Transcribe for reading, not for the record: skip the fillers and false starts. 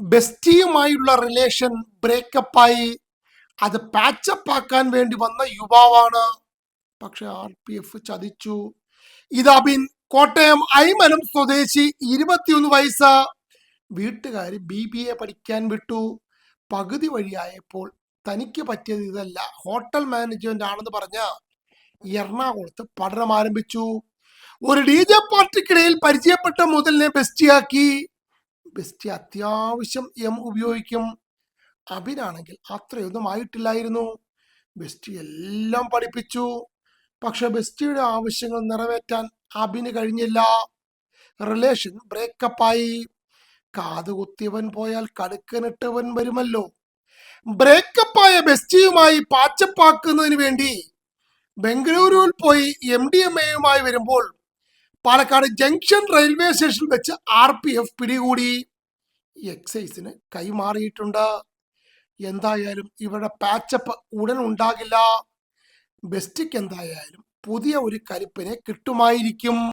ബെസ്റ്റിയുമായുള്ള relation ബ്രേക്കപ്പായി. അത് patch up ആക്കാൻ വേണ്ടി വന്ന യുവാവാണ്. പക്ഷെ RPF ചതിച്ചു. ഇത് അബിൻ, കോട്ടയം ഐമനം സ്വദേശി, 21 വയസ്സ്. വീട്ടുകാർ BBA പഠിക്കാൻ വിട്ടു. പകുതി വഴിയായപ്പോൾ തനിക്ക് പറ്റിയത് ഇതല്ല, ഹോട്ടൽ മാനേജ്മെന്റ് ആണെന്ന് പറഞ്ഞ എറണാകുളത്ത് പഠനം ആരംഭിച്ചു. ഒരു DJ പാർട്ടിക്കിടയിൽ പരിചയപ്പെട്ട മുതലിനെ ബെസ്റ്റിയാക്കി. ബെസ്റ്റി അത്യാവശ്യം ഉപയോഗിക്കും. അബിനാണെങ്കിൽ അത്രയൊന്നും ആയിട്ടില്ലായിരുന്നു. ബെസ്റ്റി എല്ലാം പഠിപ്പിച്ചു. പക്ഷെ ബെസ്റ്റിയുടെ ആവശ്യങ്ങൾ നിറവേറ്റാൻ അബിന് കഴിഞ്ഞില്ല. റിലേഷൻ ബ്രേക്കപ്പായി. കാതുകുത്തിയവൻ പോയാൽ കടുക്കനിട്ടവൻ വരുമല്ലോ. ബ്രേക്കപ്പായ ബെസ്റ്റിയുമായി പാച്ചപ്പാക്കുന്നതിന് വേണ്ടി ബംഗളൂരുവിൽ പോയി MDMAയുമായി വരുമ്പോൾ പാലക്കാട് ജംഗ്ഷൻ റെയിൽവേ സ്റ്റേഷനിൽ വെച്ച് RPF പിടികൂടി. എക്സൈസിന് കൈമാറിയിട്ടുണ്ട്. എന്തായാലും ഇവരുടെ പാച്ചപ്പ് ഉടൻ ഉണ്ടാകില്ല. ബെസ്റ്റിക്ക് എന്തായാലും പുതിയ ഒരു കലിപ്പിനെ കിട്ടുമായിരിക്കും.